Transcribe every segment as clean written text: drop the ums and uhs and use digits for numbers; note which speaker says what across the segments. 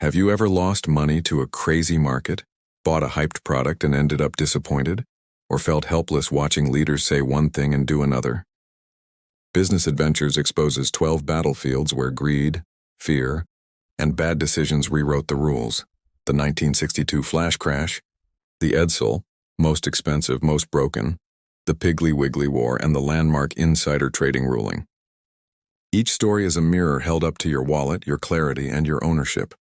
Speaker 1: Have you ever lost money to a crazy market, bought a hyped product and ended up disappointed, or felt helpless watching leaders say one thing and do another? Business Adventures exposes 12 battlefields where greed, fear, and bad decisions rewrote the rules. The 1962 flash crash, the Edsel, most expensive, most broken, the Piggly Wiggly War, and the landmark insider trading ruling. Each story is a mirror held up to your wallet, your clarity, and your ownership.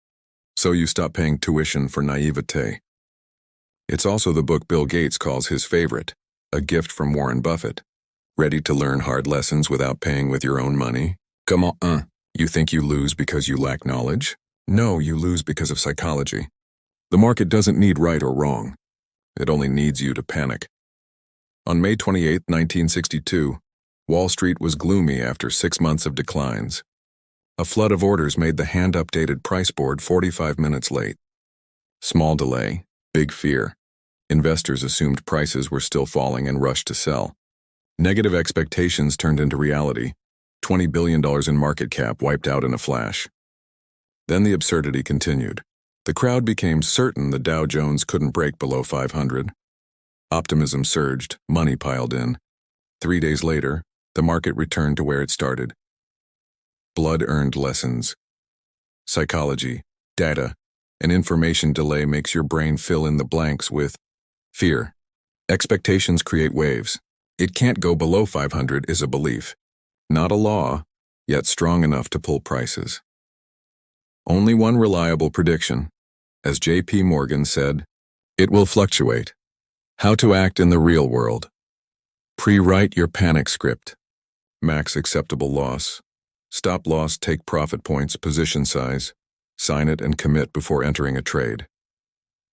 Speaker 1: So you stop paying tuition for naivete. It's also the book Bill Gates calls his favorite, a gift from Warren Buffett. Ready to learn hard lessons without paying with your own money? Come on, You think you lose because you lack knowledge? No, you lose because of psychology. The market doesn't need right or wrong. It only needs you to panic. On May 28, 1962, Wall Street was gloomy after 6 months of declines. A flood of orders made the hand-updated price board 45 minutes late. Small delay, big fear. Investors assumed prices were still falling and rushed to sell. Negative expectations turned into reality. $20 billion in market cap wiped out in a flash. Then the absurdity continued. The crowd became certain the Dow Jones couldn't break below 500. Optimism surged, money piled in. 3 days later, the market returned to where it started. Blood-earned lessons. Psychology, data, and information delay makes your brain fill in the blanks with fear. Expectations create waves. It can't go below 500 is a belief. Not a law, yet strong enough to pull prices. Only one reliable prediction. As J.P. Morgan said, it will fluctuate. How to act in the real world. Pre-write your panic script. Max acceptable loss. Stop loss, take profit points, position size. Sign it and commit before entering a trade.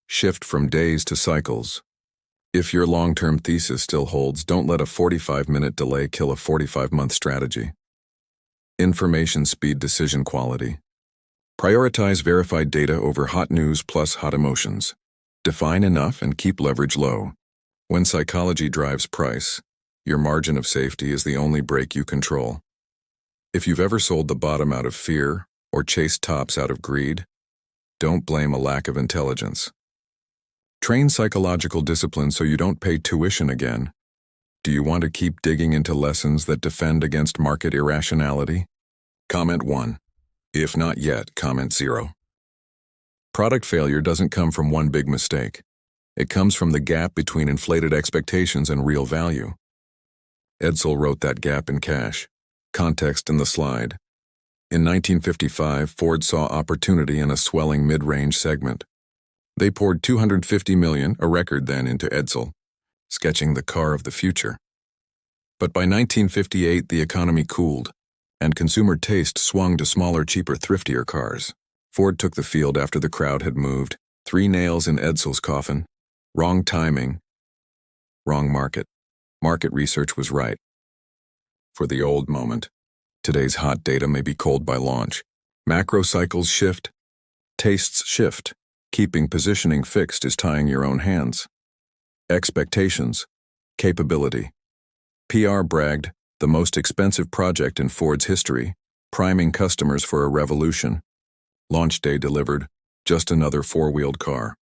Speaker 1: Shift from days to cycles. If your long-term thesis still holds, don't let a 45-minute delay kill a 45-month strategy. Information speed decision quality. Prioritize verified data over hot news plus hot emotions. Define enough and keep leverage low. When psychology drives price, your margin of safety is the only brake you control. If you've ever sold the bottom out of fear or chased tops out of greed, don't blame a lack of intelligence. Train psychological discipline so you don't pay tuition again. Do you want to keep digging into lessons that defend against market irrationality? Comment 1. If not yet, comment 0. Product failure doesn't come from one big mistake. It comes from the gap between inflated expectations and real value. Edsel wrote that gap in cash. Context in the slide. In 1955, Ford saw opportunity in a swelling mid-range segment. They poured $250 million, a record then, into Edsel, sketching the car of the future. But by 1958, the economy cooled, and consumer taste swung to smaller, cheaper, thriftier cars. Ford took the field after the crowd had moved. 3 nails in Edsel's coffin. Wrong timing. Wrong market. Market research was right. For the old moment, today's hot data may be cold by launch. Macro cycles shift. Tastes shift. Keeping positioning fixed is tying your own hands. Expectations. Capability. PR bragged, the most expensive project in Ford's history, priming customers for a revolution. Launch day delivered, just another 4-wheeled car.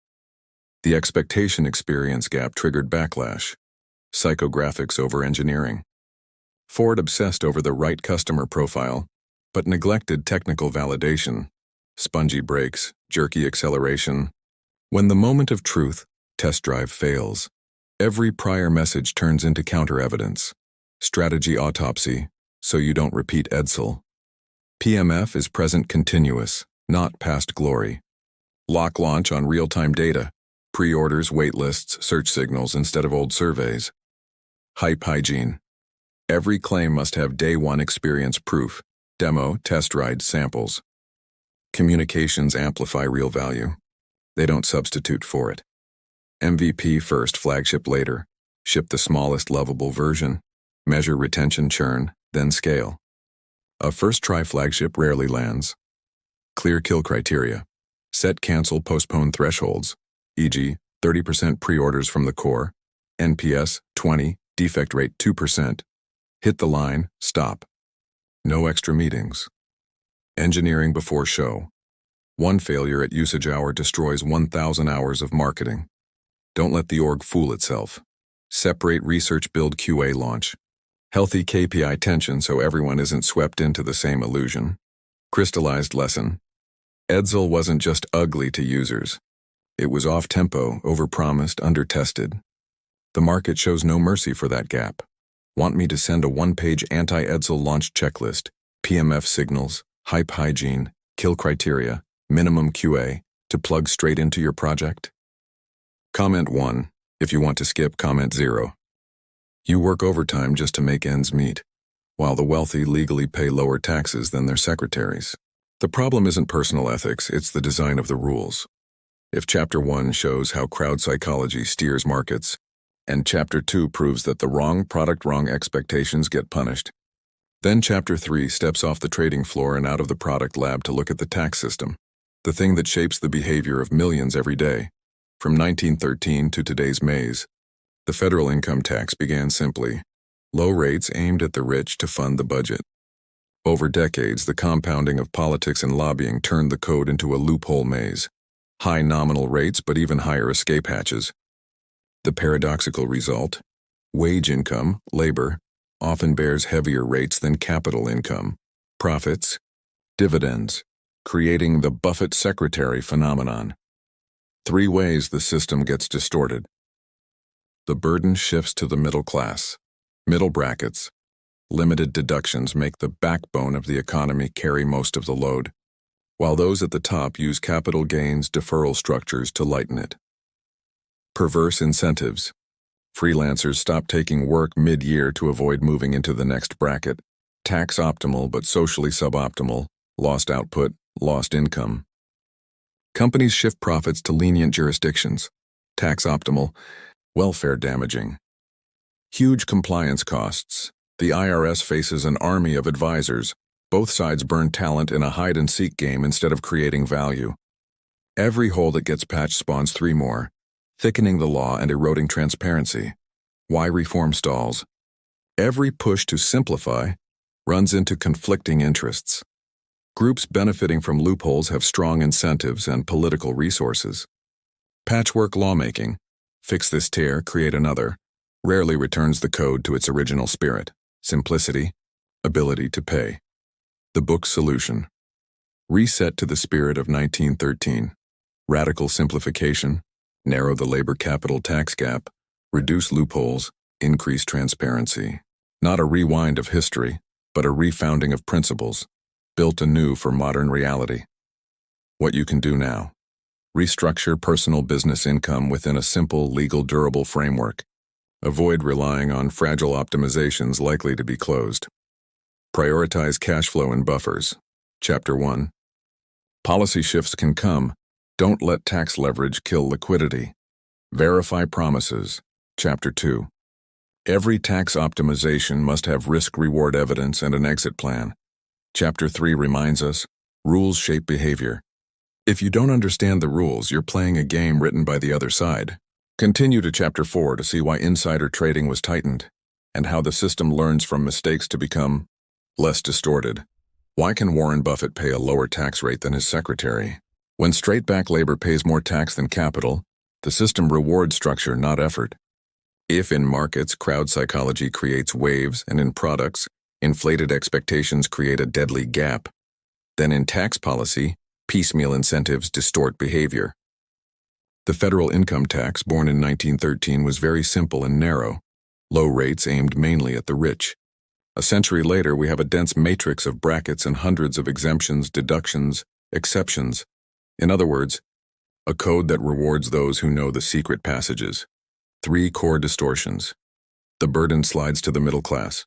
Speaker 1: The expectation experience gap triggered backlash. Psychographics over engineering. Ford obsessed over the right customer profile, but neglected technical validation. Spongy brakes, jerky acceleration. When the moment of truth, test drive fails. Every prior message turns into counter-evidence. Strategy autopsy, so you don't repeat Edsel. PMF is present continuous, not past glory. Lock launch on real-time data. Pre-orders, wait lists, search signals instead of old surveys. Hype hygiene. Every claim must have day 1 experience proof, demo, test ride, samples. Communications amplify real value. They don't substitute for it. MVP first, flagship later. Ship the smallest lovable version. Measure retention churn, then scale. A first-try flagship rarely lands. Clear kill criteria. Set cancel postpone thresholds, e.g., 30% pre-orders from the core, NPS 20, defect rate 2%. Hit the line, stop. No extra meetings. Engineering before show. One failure at usage hour destroys 1,000 hours of marketing. Don't let the org fool itself. Separate research, build, QA, launch. Healthy KPI tension so everyone isn't swept into the same illusion. Crystallized lesson. Edsel wasn't just ugly to users. It was off-tempo, overpromised, under-tested. The market shows no mercy for that gap. Want me to send a one-page anti-Edsel launch checklist, PMF signals, hype hygiene, kill criteria, minimum QA, to plug straight into your project? Comment 1. If you want to skip, comment 0. You work overtime just to make ends meet, while the wealthy legally pay lower taxes than their secretaries. The problem isn't personal ethics, it's the design of the rules. If Chapter 1 shows how crowd psychology steers markets, and Chapter 2 proves that the wrong product, wrong expectations get punished, then Chapter 3 steps off the trading floor and out of the product lab to look at the tax system, the thing that shapes the behavior of millions every day. From 1913 to today's maze, the federal income tax began simply: low rates aimed at the rich to fund the budget. Over decades, the compounding of politics and lobbying turned the code into a loophole maze. High nominal rates, but even higher escape hatches. The paradoxical result: wage income, labor, often bears heavier rates than capital income, profits, dividends, creating the Buffett secretary phenomenon. 3 ways the system gets distorted. The burden shifts to the middle class. Middle brackets. Limited deductions make the backbone of the economy carry most of the load, while those at the top use capital gains deferral structures to lighten it. Perverse incentives. Freelancers stop taking work mid-year to avoid moving into the next bracket. Tax optimal but socially suboptimal. Lost output, lost income. Companies shift profits to lenient jurisdictions. Tax optimal, welfare damaging. Huge compliance costs. The IRS faces an army of advisors. Both sides burn talent in a hide-and-seek game instead of creating value. Every hole that gets patched spawns 3 more, thickening the law and eroding transparency. Why reform stalls? Every push to simplify runs into conflicting interests. Groups benefiting from loopholes have strong incentives and political resources. Patchwork lawmaking, fix this tear, create another, rarely returns the code to its original spirit: simplicity, ability to pay. The book's solution: reset to the spirit of 1913. Radical simplification, narrow the labor capital tax gap, reduce loopholes, increase transparency. Not a rewind of history, but a refounding of principles, built anew for modern reality. What you can do now: restructure personal business income within a simple, legal, durable framework. Avoid relying on fragile optimizations likely to be closed. Prioritize cash flow and buffers. Chapter 1. Policy shifts can come. Don't let tax leverage kill liquidity. Verify promises. Chapter 2. Every tax optimization must have risk-reward evidence and an exit plan. Chapter 3 reminds us, rules shape behavior. If you don't understand the rules, you're playing a game written by the other side. Continue to Chapter 4 to see why insider trading was tightened, and how the system learns from mistakes to become less distorted. Why can Warren Buffett pay a lower tax rate than his secretary? When straight-back labor pays more tax than capital, the system rewards structure, not effort. If in markets crowd psychology creates waves and in products inflated expectations create a deadly gap, then in tax policy, piecemeal incentives distort behavior. The federal income tax, born in 1913, was very simple and narrow. Low rates aimed mainly at the rich. A century later, we have a dense matrix of brackets and hundreds of exemptions, deductions, exceptions. In other words, a code that rewards those who know the secret passages. 3 core distortions. The burden slides to the middle class.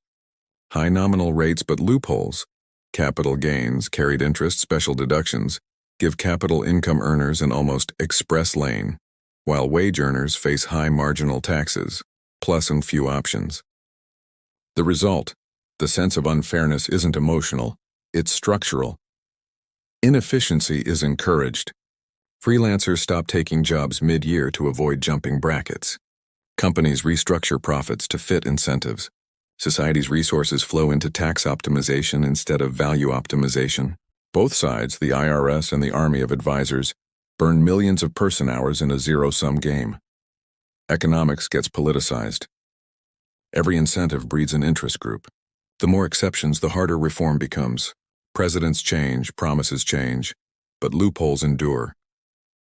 Speaker 1: High nominal rates but loopholes. Capital gains, carried interest, special deductions give capital income earners an almost express lane, while wage earners face high marginal taxes, plus and few options. The result: the sense of unfairness isn't emotional, it's structural. Inefficiency is encouraged. Freelancers stop taking jobs mid-year to avoid jumping brackets. Companies restructure profits to fit incentives. Society's resources flow into tax optimization instead of value optimization. Both sides, the IRS and the army of advisors, burn millions of person-hours in a zero-sum game. Economics gets politicized. Every incentive breeds an interest group. The more exceptions, the harder reform becomes. Presidents change, promises change, but loopholes endure.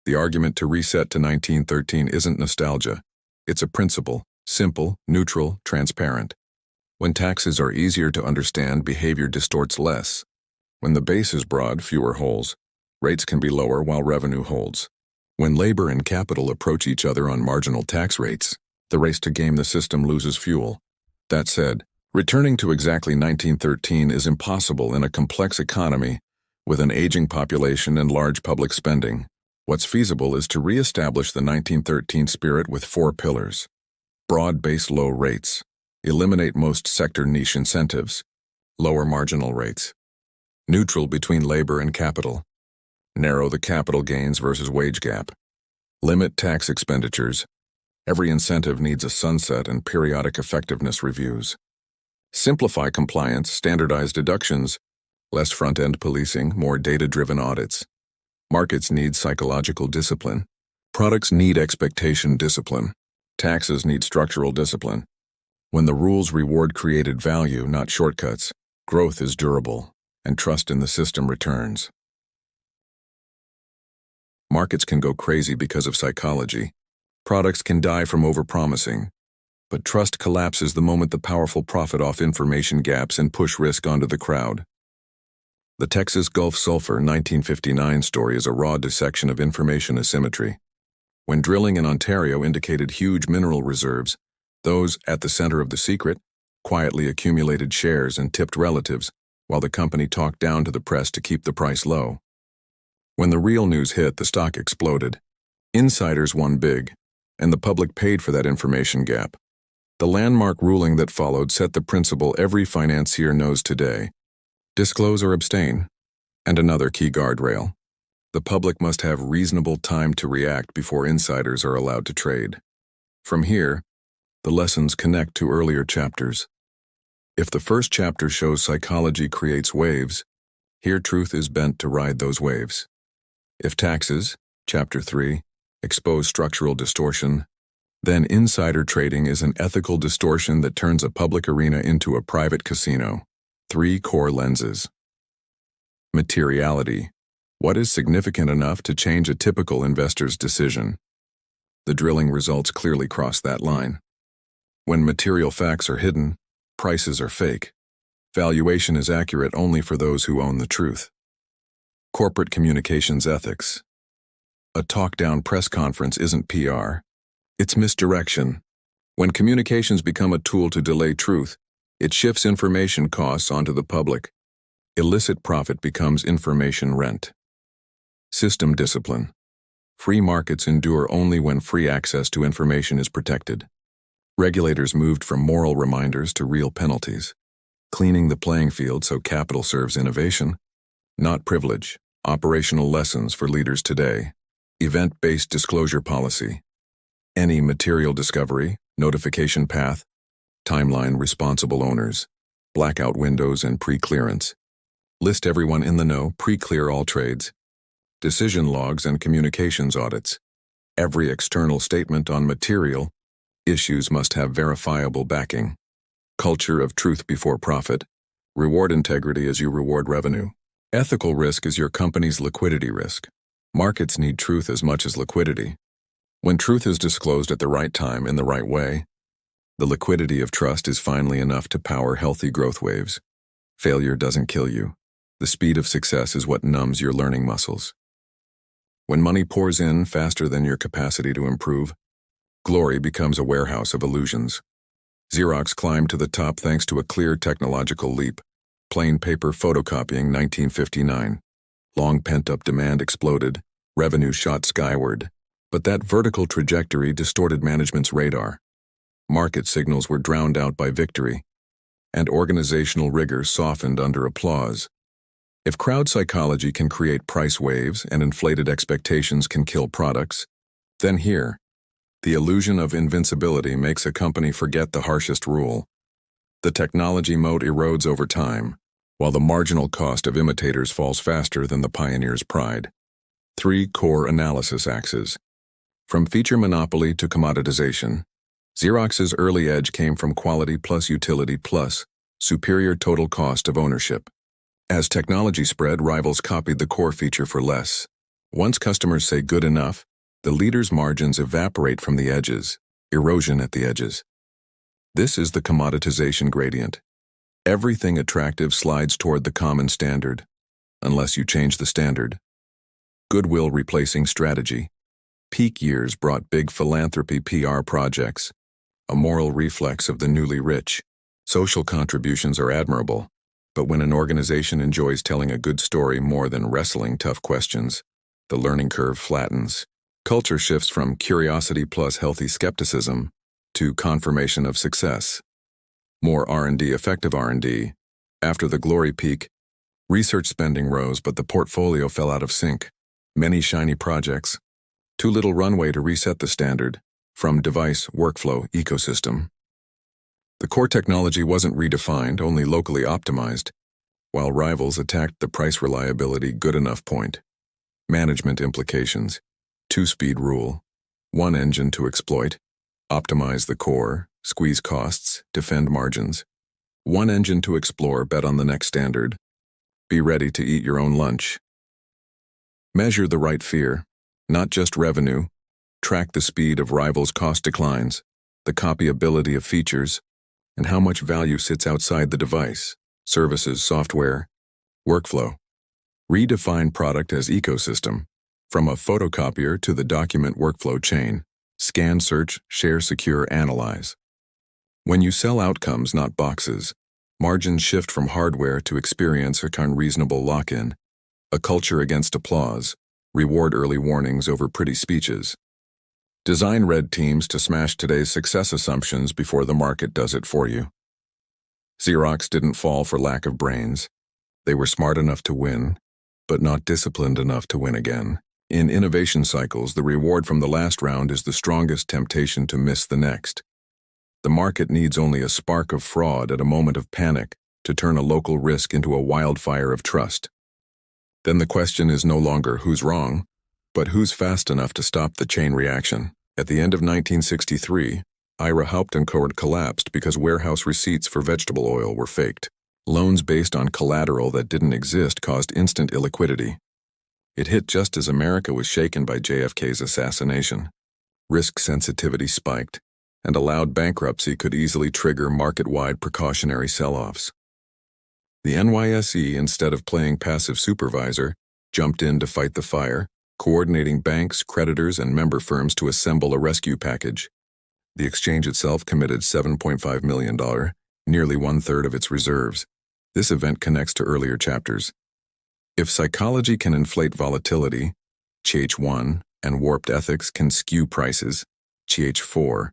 Speaker 1: The argument to reset to 1913 isn't nostalgia. It's a principle, simple, neutral, transparent. When taxes are easier to understand, behavior distorts less. When the base is broad, fewer holes. Rates can be lower while revenue holds. When labor and capital approach each other on marginal tax rates, the race to game the system loses fuel. That said, returning to exactly 1913 is impossible in a complex economy with an aging population and large public spending. What's feasible is to re-establish the 1913 spirit with 4 pillars. Broad base, low rates. Eliminate most sector niche incentives. Lower marginal rates. Neutral between labor and capital. Narrow the capital gains versus wage gap. Limit tax expenditures. Every incentive needs a sunset and periodic effectiveness reviews. Simplify compliance, standardize deductions, less front-end policing, more data-driven audits. Markets need psychological discipline. Products need expectation discipline. Taxes need structural discipline. When the rules reward created value, not shortcuts, growth is durable, and trust in the system returns. Markets can go crazy because of psychology. Products can die from overpromising. But trust collapses the moment the powerful profit off information gaps and push risk onto the crowd. The Texas Gulf Sulphur 1959 story is a raw dissection of information asymmetry. When drilling in Ontario indicated huge mineral reserves, those at the center of the secret quietly accumulated shares and tipped relatives, while the company talked down to the press to keep the price low. When the real news hit, the stock exploded. Insiders won big, and the public paid for that information gap. The landmark ruling that followed set the principle every financier knows today: disclose or abstain. And another key guardrail: the public must have reasonable time to react before insiders are allowed to trade. From here, the lessons connect to earlier chapters. If the first chapter shows psychology creates waves, here truth is bent to ride those waves. If taxes, chapter 3, expose structural distortion, then insider trading is an ethical distortion that turns a public arena into a private casino. 3 core lenses. Materiality. What is significant enough to change a typical investor's decision? The drilling results clearly cross that line. When material facts are hidden, prices are fake. Valuation is accurate only for those who own the truth. Corporate communications ethics. A talk-down press conference isn't PR. It's misdirection. When communications become a tool to delay truth, it shifts information costs onto the public. Illicit profit becomes information rent. System discipline. Free markets endure only when free access to information is protected. Regulators moved from moral reminders to real penalties, cleaning the playing field so capital serves innovation, not privilege. Operational lessons for leaders today. Event-based disclosure policy. Any material discovery, notification path, timeline, responsible owners, blackout windows and pre-clearance. List everyone in the know, pre-clear all trades. Decision logs and communications audits. Every external statement on material issues must have verifiable backing. Culture of truth before profit. Reward integrity as you reward revenue. Ethical risk is your company's liquidity risk. Markets need truth as much as liquidity. When truth is disclosed at the right time in the right way, the liquidity of trust is finally enough to power healthy growth waves. Failure doesn't kill you. The speed of success is what numbs your learning muscles. When money pours in faster than your capacity to improve, glory becomes a warehouse of illusions. Xerox climbed to the top thanks to a clear technological leap. Plain paper photocopying 1959. Long pent-up demand exploded, revenue shot skyward. But that vertical trajectory distorted management's radar. Market signals were drowned out by victory, and organizational rigor softened under applause. If crowd psychology can create price waves and inflated expectations can kill products, then here, the illusion of invincibility makes a company forget the harshest rule. The technology moat erodes over time. while the marginal cost of imitators falls faster than the pioneer's pride. 3 core analysis axes. From feature monopoly to commoditization, Xerox's early edge came from quality plus utility plus superior total cost of ownership. As technology spread, rivals copied the core feature for less. Once customers say good enough, the leader's margins evaporate from the edges, erosion at the edges. This is the commoditization gradient. Everything attractive slides toward the common standard, unless you change the standard. Goodwill replacing strategy. Peak years brought big philanthropy PR projects, a moral reflex of the newly rich. Social contributions are admirable, but when an organization enjoys telling a good story more than wrestling tough questions, the learning curve flattens. Culture shifts from curiosity plus healthy skepticism to confirmation of success. More R&D, effective R&D. After the glory peak, research spending rose, but the portfolio fell out of sync. Many shiny projects. Too little runway to reset the standard, from device, workflow, ecosystem. The core technology wasn't redefined, only locally optimized, while rivals attacked the price reliability good enough point. Management implications. 2-speed rule. 1 engine to exploit. Optimize the core, squeeze costs, defend margins. 1 engine to explore, bet on the next standard. Be ready to eat your own lunch. Measure the right fear, not just revenue. Track the speed of rivals' cost declines, the copyability of features, and how much value sits outside the device, services, software, workflow. Redefine product as ecosystem, from a photocopier to the document workflow chain. Scan, search, share, secure, analyze. When you sell outcomes, not boxes, margins shift from hardware to experience or unreasonable lock-in. A culture against applause. Reward early warnings over pretty speeches. Design red teams to smash today's success assumptions before the market does it for you. Xerox didn't fall for lack of brains. They were smart enough to win, but not disciplined enough to win again. In innovation cycles, the reward from the last round is the strongest temptation to miss the next. The market needs only a spark of fraud at a moment of panic to turn a local risk into a wildfire of trust. Then the question is no longer who's wrong, but who's fast enough to stop the chain reaction. At the end of 1963, Ira Haupt & Co. collapsed because warehouse receipts for vegetable oil were faked. Loans based on collateral that didn't exist caused instant illiquidity. It hit just as America was shaken by JFK's assassination. Risk sensitivity spiked, and allowed bankruptcy could easily trigger market-wide precautionary sell-offs. The NYSE, instead of playing passive supervisor, jumped in to fight the fire, coordinating banks, creditors, and member firms to assemble a rescue package. The exchange itself committed $7.5 million, nearly 1/3 of its reserves. This event connects to earlier chapters. If psychology can inflate volatility, CH1, and warped ethics can skew prices, CH4,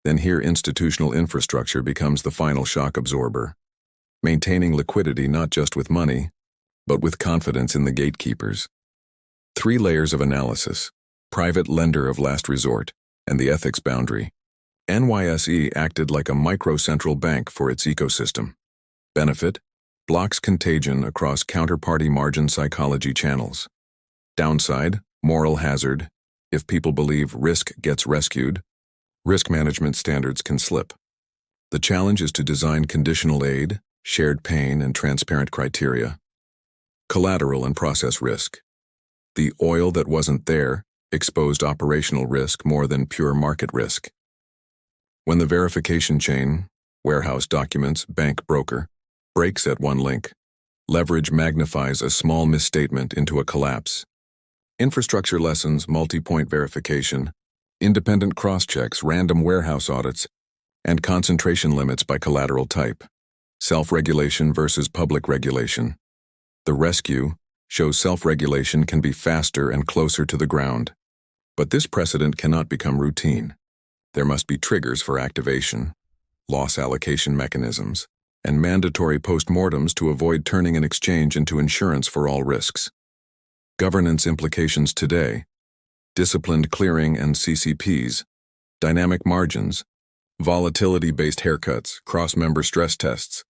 Speaker 1: then here institutional infrastructure becomes the final shock absorber, maintaining liquidity not just with money, but with confidence in the gatekeepers. 3 layers of analysis: private lender of last resort, and the ethics boundary. NYSE acted like a micro-central bank for its ecosystem. Benefit: blocks contagion across counterparty margin psychology channels. Downside: moral hazard. If people believe risk gets rescued, risk management standards can slip. The challenge is to design conditional aid, shared pain, and transparent criteria. Collateral and process risk. The oil that wasn't there exposed operational risk more than pure market risk. When the verification chain, warehouse documents, bank broker, breaks at one link, leverage magnifies a small misstatement into a collapse. Infrastructure lessons, multi-point verification, independent cross-checks, random warehouse audits, and concentration limits by collateral type. Self-regulation versus public regulation. The rescue shows self-regulation can be faster and closer to the ground. But this precedent cannot become routine. There must be triggers for activation, loss allocation mechanisms, and mandatory postmortems to avoid turning an exchange into insurance for all risks. Governance implications today: disciplined clearing and CCPs, dynamic margins, volatility-based haircuts, cross-member stress tests,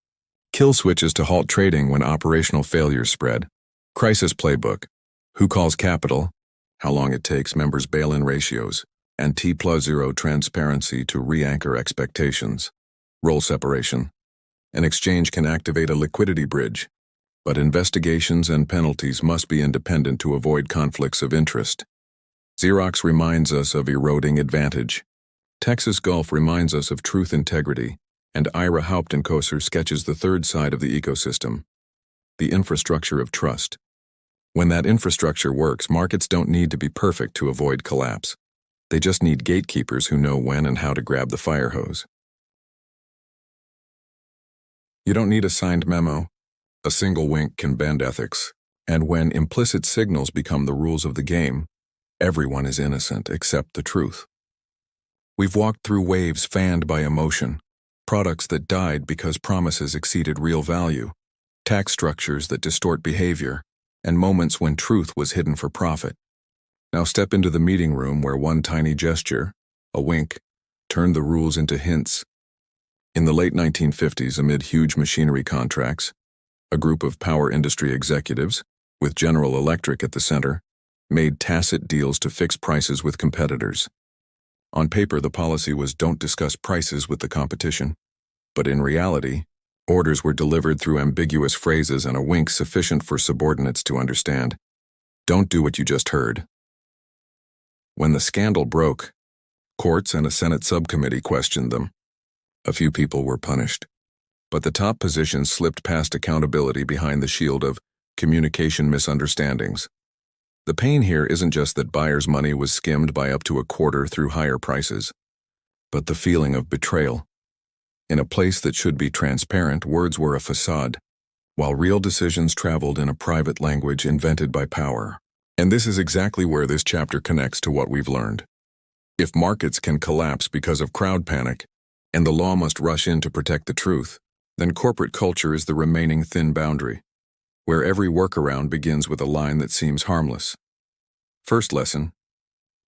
Speaker 1: Kill switches to halt trading when operational failures spread. Crisis playbook. Who calls capital? How long it takes members bail-in ratios. And T+0 transparency to re-anchor expectations. Role separation. An exchange can activate a liquidity bridge, but investigations and penalties must be independent to avoid conflicts of interest. Xerox reminds us of eroding advantage. Texas Gulf reminds us of truth integrity, and Ira Hauptenkoser sketches the third side of the ecosystem, the infrastructure of trust. When that infrastructure works, markets don't need to be perfect to avoid collapse. They just need gatekeepers who know when and how to grab the fire hose. You don't need a signed memo. A single wink can bend ethics, and when implicit signals become the rules of the game, everyone is innocent except the truth. We've walked through waves fanned by emotion, products that died because promises exceeded real value, tax structures that distort behavior, and moments when truth was hidden for profit. Now step into the meeting room where one tiny gesture, a wink, turned the rules into hints. In the late 1950s, amid huge machinery contracts, a group of power industry executives, with General Electric at the center, made tacit deals to fix prices with competitors. On paper, the policy was don't discuss prices with the competition, but in reality, orders were delivered through ambiguous phrases and a wink sufficient for subordinates to understand. Don't do what you just heard. When the scandal broke, courts and a Senate subcommittee questioned them. A few people were punished, but the top positions slipped past accountability behind the shield of communication misunderstandings. The pain here isn't just that buyers' money was skimmed by up to a quarter through higher prices, but the feeling of betrayal. In a place that should be transparent, words were a facade, while real decisions traveled in a private language invented by power. And this is exactly where this chapter connects to what we've learned. If markets can collapse because of crowd panic, and the law must rush in to protect the truth, then corporate culture is the remaining thin boundary, where every workaround begins with a line that seems harmless. First lesson: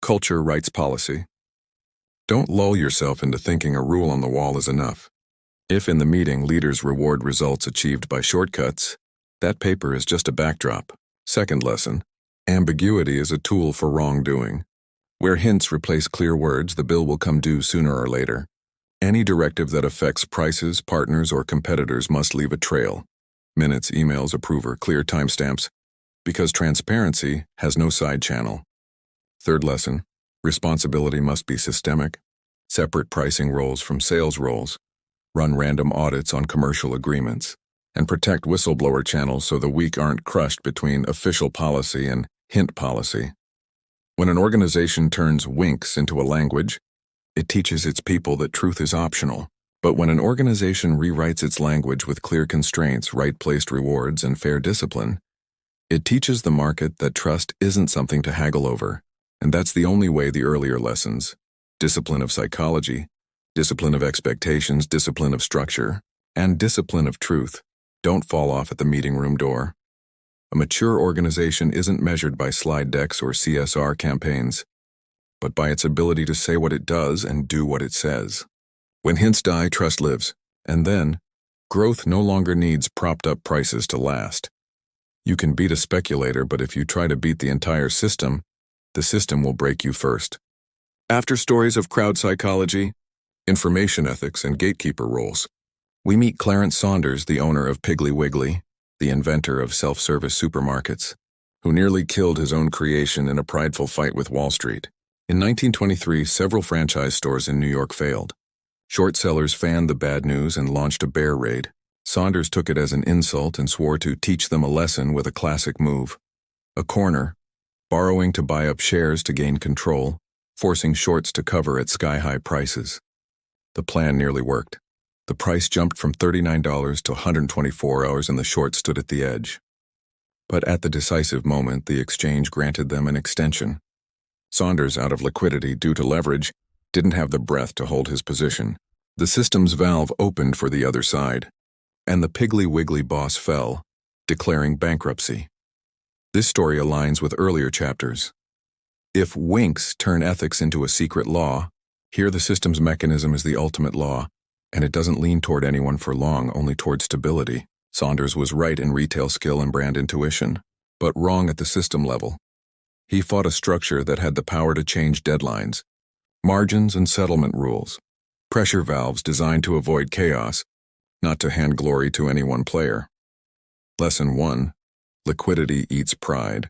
Speaker 1: culture writes policy. Don't lull yourself into thinking a rule on the wall is enough. If in the meeting leaders reward results achieved by shortcuts, that paper is just a backdrop. Second lesson: ambiguity is a tool for wrongdoing. Where hints replace clear words, the bill will come due sooner or later. Any directive that affects prices, partners, or competitors must leave a trail. Minutes, emails, approver, clear timestamps, because transparency has no side channel. Third lesson: responsibility must be systemic. Separate pricing roles from sales roles. Run random audits on commercial agreements. And protect whistleblower channels so the weak aren't crushed between official policy and hint policy. When an organization turns winks into a language, it teaches its people that truth is optional. But when an organization rewrites its language with clear constraints, right-placed rewards, and fair discipline, it teaches the market that trust isn't something to haggle over. And that's the only way the earlier lessons: discipline of psychology, discipline of expectations, discipline of structure, and discipline of truth don't fall off at the meeting room door. A mature organization isn't measured by slide decks or CSR campaigns, but by its ability to say what it does and do what it says. When hints die, trust lives. And then, growth no longer needs propped-up prices to last. You can beat a speculator, but if you try to beat the entire system, the system will break you first. After stories of crowd psychology, information ethics, and gatekeeper roles, we meet Clarence Saunders, the owner of Piggly Wiggly, the inventor of self-service supermarkets, who nearly killed his own creation in a prideful fight with Wall Street. In 1923, several franchise stores in New York failed. Short sellers fanned the bad news and launched a bear raid. Saunders took it as an insult and swore to teach them a lesson with a classic move: a corner, borrowing to buy up shares to gain control, forcing shorts to cover at sky-high prices. The plan nearly worked. The price jumped from $39 to $124 and the short stood at the edge. But at the decisive moment, the exchange granted them an extension. Saunders, out of liquidity due to leverage, didn't have the breath to hold his position. The system's valve opened for the other side, and the Piggly Wiggly boss fell, declaring bankruptcy. This story aligns with earlier chapters. If winks turn ethics into a secret law, here the system's mechanism is the ultimate law: And it doesn't lean toward anyone for long, only toward stability. Saunders was right in retail skill and brand intuition, but wrong at the system level. He fought a structure that had the power to change deadlines, margins and settlement rules, pressure valves designed to avoid chaos, not to hand glory to any one player. Lesson 1. Liquidity eats pride.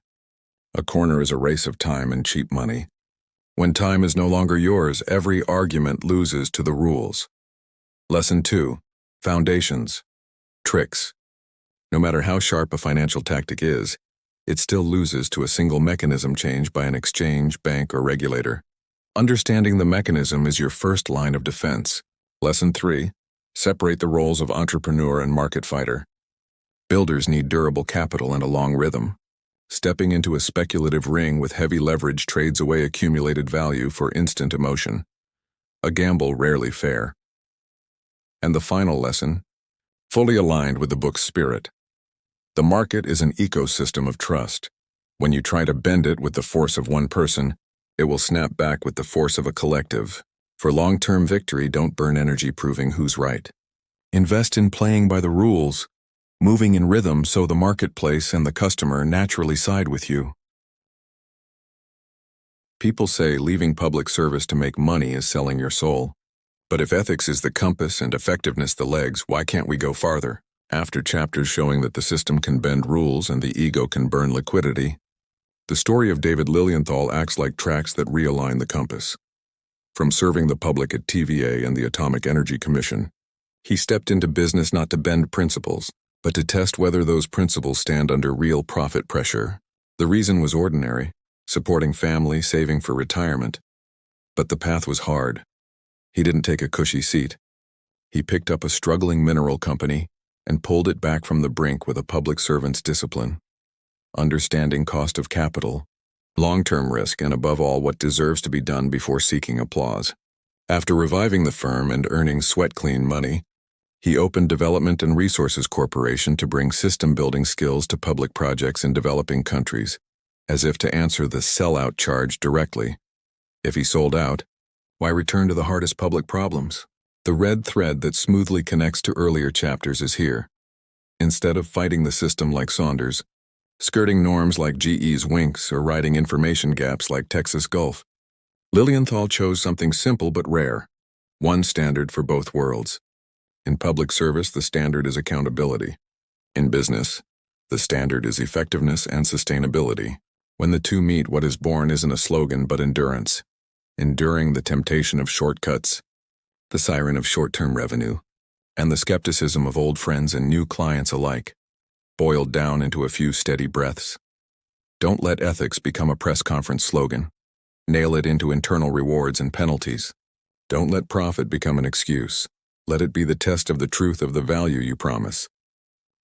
Speaker 1: A corner is a race of time and cheap money. When time is no longer yours, every argument loses to the rules. Lesson 2. Foundations. Tricks. No matter how sharp a financial tactic is, it still loses to a single mechanism change by an exchange, bank, or regulator. Understanding the mechanism is your first line of defense. Lesson 3. Separate the roles of entrepreneur and market fighter. Builders need durable capital and a long rhythm. Stepping into a speculative ring with heavy leverage trades away accumulated value for instant emotion. A gamble rarely fair. And the final lesson, fully aligned with the book's spirit. The market is an ecosystem of trust. When you try to bend it with the force of one person, it will snap back with the force of a collective. For long-term victory, don't burn energy proving who's right. Invest in playing by the rules, moving in rhythm so the marketplace and the customer naturally side with you. People say leaving public service to make money is selling your soul. But if ethics is the compass and effectiveness the legs, why can't we go farther? After chapters showing that the system can bend rules and the ego can burn liquidity, the story of David Lilienthal acts like tracks that realign the compass. From serving the public at TVA and the Atomic Energy Commission, he stepped into business not to bend principles, but to test whether those principles stand under real profit pressure. The reason was ordinary, supporting family, saving for retirement. But the path was hard. He didn't take a cushy seat. He picked up a struggling mineral company and pulled it back from the brink with a public servant's discipline. Understanding cost of capital, long-term risk, and above all, what deserves to be done before seeking applause. After reviving the firm and earning sweat-clean money, he opened Development and Resources Corporation to bring system-building skills to public projects in developing countries, as if to answer the sellout charge directly. If he sold out, why return to the hardest public problems? The red thread that smoothly connects to earlier chapters is here. Instead of fighting the system like Saunders, skirting norms like GE's Winks, or riding information gaps like Texas Gulf, Lilienthal chose something simple but rare, one standard for both worlds. In public service, the standard is accountability. In business, the standard is effectiveness and sustainability. When the two meet, what is born isn't a slogan but endurance. Enduring the temptation of shortcuts, the siren of short-term revenue, and the skepticism of old friends and new clients alike, boiled down into a few steady breaths. Don't let ethics become a press conference slogan. Nail it into internal rewards and penalties. Don't let profit become an excuse. Let it be the test of the truth of the value you promise.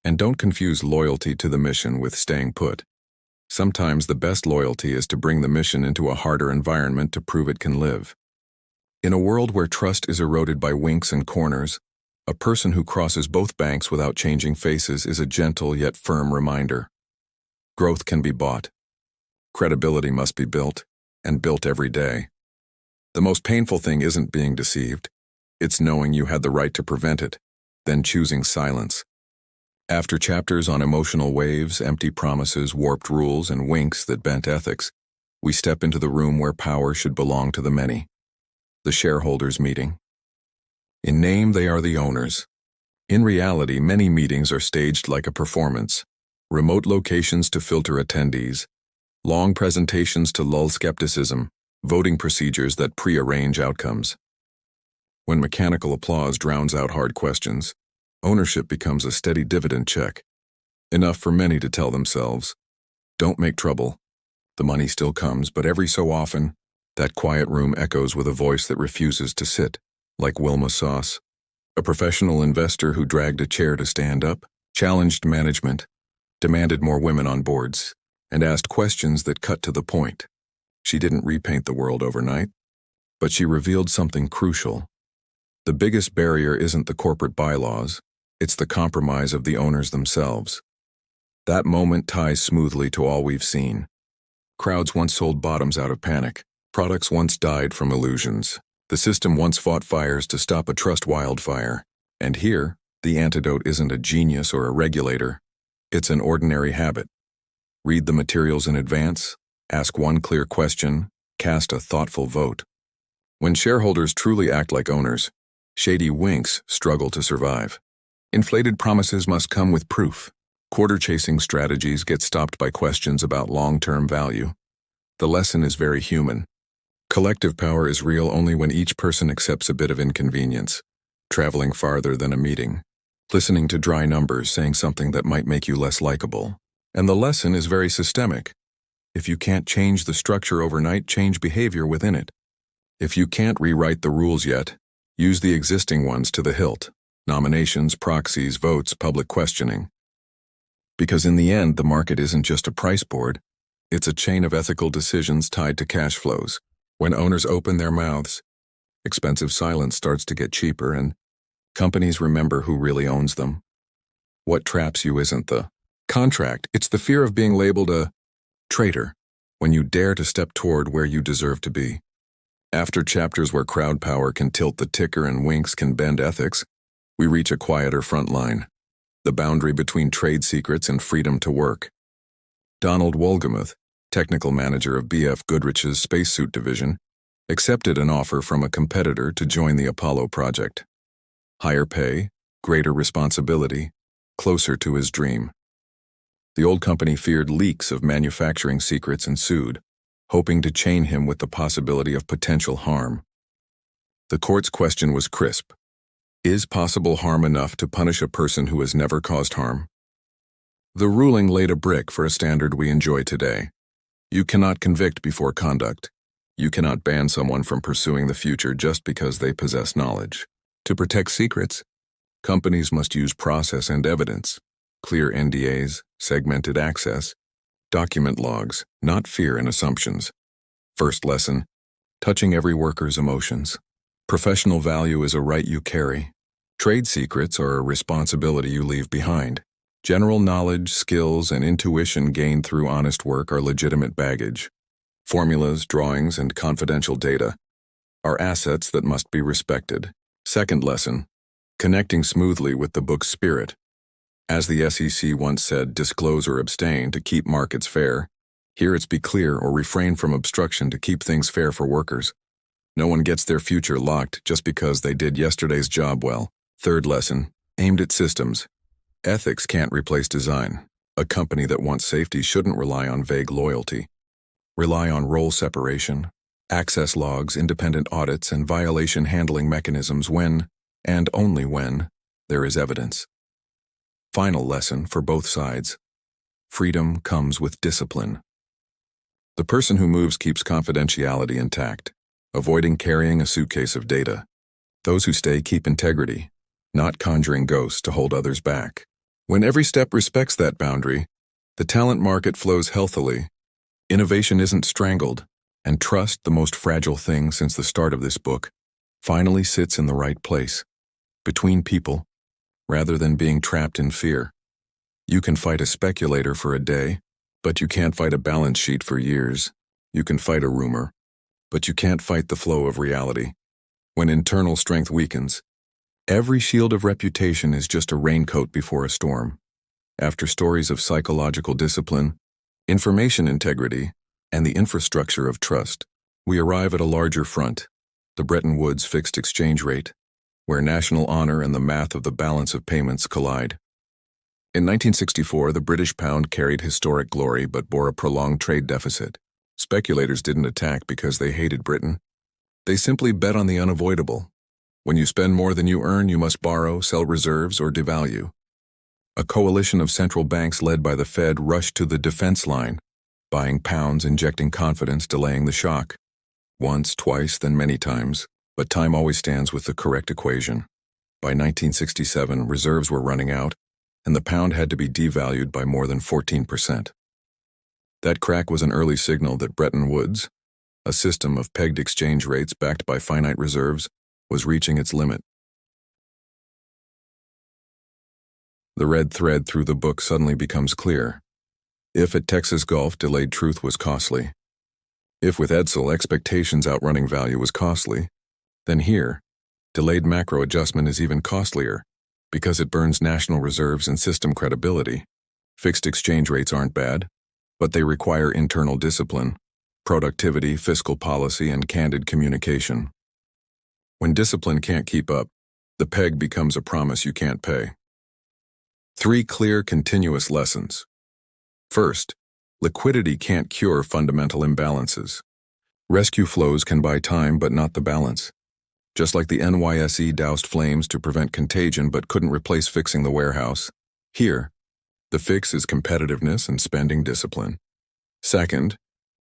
Speaker 1: And don't confuse loyalty to the mission with staying put. Sometimes the best loyalty is to bring the mission into a harder environment to prove it can live. In a world where trust is eroded by winks and corners, a person who crosses both banks without changing faces is a gentle yet firm reminder. Growth can be bought. Credibility must be built, and built every day. The most painful thing isn't being deceived. It's knowing you had the right to prevent it, then choosing silence. After chapters on emotional waves, empty promises, warped rules, and winks that bent ethics, we step into the room where power should belong to the many. The shareholders' meeting. In name, they are the owners. In reality, many meetings are staged like a performance. Remote locations to filter attendees, long presentations to lull skepticism, voting procedures that prearrange outcomes. When mechanical applause drowns out hard questions, ownership becomes a steady dividend check, enough for many to tell themselves, don't make trouble. The money still comes, but every so often, that quiet room echoes with a voice that refuses to sit, like Wilma Sauce, a professional investor who dragged a chair to stand up, challenged management, demanded more women on boards, and asked questions that cut to the point. She didn't repaint the world overnight, but she revealed something crucial. The biggest barrier isn't the corporate bylaws, it's the compromise of the owners themselves. That moment ties smoothly to all we've seen. Crowds once sold bottoms out of panic. Products once died from illusions. The system once fought fires to stop a trust wildfire. And here, the antidote isn't a genius or a regulator. It's an ordinary habit. Read the materials in advance, ask one clear question, cast a thoughtful vote. When shareholders truly act like owners, shady winks struggle to survive. Inflated promises must come with proof. Quarter-chasing strategies get stopped by questions about long-term value. The lesson is very human. Collective power is real only when each person accepts a bit of inconvenience, traveling farther than a meeting, listening to dry numbers saying something that might make you less likable. And the lesson is very systemic. If you can't change the structure overnight, change behavior within it. If you can't rewrite the rules yet, use the existing ones to the hilt. Nominations, proxies, votes, public questioning. Because in the end, the market isn't just a price board, it's a chain of ethical decisions tied to cash flows. When owners open their mouths, expensive silence starts to get cheaper and companies remember who really owns them. What traps you isn't the contract, it's the fear of being labeled a traitor when you dare to step toward where you deserve to be. After chapters where crowd power can tilt the ticker and winks can bend ethics, we reach a quieter front line, the boundary between trade secrets and freedom to work. Donald Wolgemuth, technical manager of B.F. Goodrich's spacesuit division, accepted an offer from a competitor to join the Apollo project. Higher pay, greater responsibility, closer to his dream. The old company feared leaks of manufacturing secrets and sued, hoping to chain him with the possibility of potential harm. The court's question was crisp. Is possible harm enough to punish a person who has never caused harm? The ruling laid a brick for a standard we enjoy today. You cannot convict before conduct. You cannot ban someone from pursuing the future just because they possess knowledge. To protect secrets, companies must use process and evidence, clear NDAs, segmented access, document logs, not fear and assumptions. First lesson, touching every worker's emotions. Professional value is a right you carry. Trade secrets are a responsibility you leave behind. General knowledge, skills, and intuition gained through honest work are legitimate baggage. Formulas, drawings, and confidential data are assets that must be respected. Second lesson, connecting smoothly with the book's spirit. As the SEC once said, disclose or abstain to keep markets fair. Here it's be clear or refrain from obstruction to keep things fair for workers. No one gets their future locked just because they did yesterday's job well. Third lesson, aimed at systems. Ethics can't replace design. A company that wants safety shouldn't rely on vague loyalty. Rely on role separation, access logs, independent audits, and violation handling mechanisms when, and only when, there is evidence. Final lesson for both sides. Freedom comes with discipline. The person who moves keeps confidentiality intact, avoiding carrying a suitcase of data. Those who stay keep integrity, not conjuring ghosts to hold others back. When every step respects that boundary, the talent market flows healthily. Innovation isn't strangled, and trust, the most fragile thing since the start of this book, finally sits in the right place, between people, rather than being trapped in fear. You can fight a speculator for a day, but you can't fight a balance sheet for years. You can fight a rumor, but you can't fight the flow of reality. When internal strength weakens, every shield of reputation is just a raincoat before a storm. After stories of psychological discipline, information integrity, and the infrastructure of trust, we arrive at a larger front, the Bretton Woods fixed exchange rate, where national honor and the math of the balance of payments collide. In 1964, the British pound carried historic glory but bore a prolonged trade deficit. Speculators didn't attack because they hated Britain. They simply bet on the unavoidable. When you spend more than you earn, you must borrow, sell reserves, or devalue. A coalition of central banks led by the Fed rushed to the defense line, buying pounds, injecting confidence, delaying the shock. Once, twice, then many times, but time always stands with the correct equation. By 1967, reserves were running out, and the pound had to be devalued by more than 14%. That crack was an early signal that Bretton Woods, a system of pegged exchange rates backed by finite reserves, was reaching its limit. The red thread through the book suddenly becomes clear. If at Texas Gulf delayed truth was costly, if with Edsel expectations outrunning value was costly, Then here, delayed macro adjustment is even costlier because it burns national reserves and system credibility. Fixed exchange rates aren't bad, but they require internal discipline, productivity, fiscal policy, and candid communication. When discipline can't keep up, the peg becomes a promise you can't pay. 3 clear, continuous lessons. First, liquidity can't cure fundamental imbalances. Rescue flows can buy time but not the balance. Just like the NYSE doused flames to prevent contagion but couldn't replace fixing the warehouse, here, the fix is competitiveness and spending discipline. Second,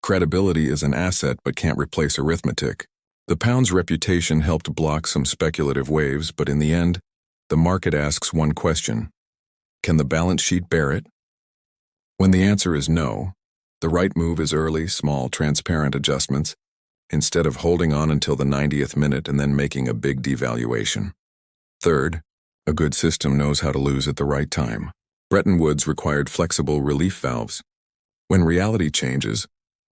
Speaker 1: credibility is an asset but can't replace arithmetic. The pound's reputation helped block some speculative waves, but in the end, the market asks one question: can the balance sheet bear it? When the answer is no, the right move is early, small, transparent adjustments, instead of holding on until the 90th minute and then making a big devaluation. Third, a good system knows how to lose at the right time. Bretton Woods required flexible relief valves. When reality changes,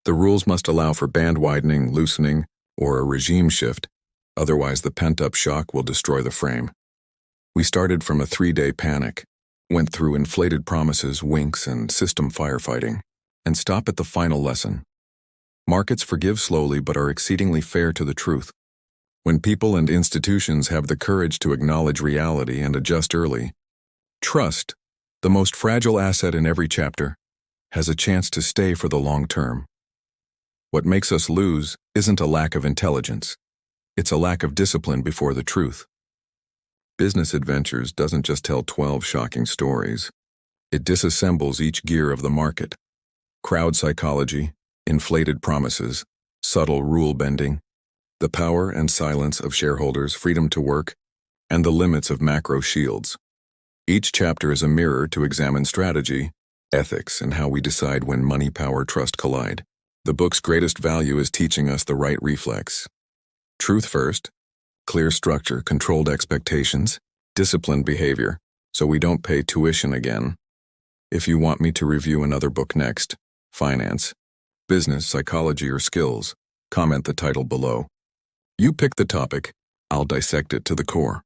Speaker 1: the rules must allow for band widening, loosening, or a regime shift, otherwise the pent-up shock will destroy the frame. We started from a 3-day panic, went through inflated promises, winks, and system firefighting, and stop at the final lesson. Markets forgive slowly but are exceedingly fair to the truth. When people and institutions have the courage to acknowledge reality and adjust early, trust, the most fragile asset in every chapter, has a chance to stay for the long term. What makes us lose isn't a lack of intelligence. It's a lack of discipline before the truth. Business Adventures doesn't just tell 12 shocking stories. It disassembles each gear of the market. Crowd psychology, inflated promises, subtle rule bending, the power and silence of shareholders, freedom to work, and the limits of macro shields. Each chapter is a mirror to examine strategy, ethics, and how we decide when money, power, trust collide. The book's greatest value is teaching us the right reflex. Truth first, clear structure, controlled expectations, disciplined behavior, so we don't pay tuition again. If you want me to review another book next, finance, business, psychology, or skills, comment the title below. You pick the topic, I'll dissect it to the core.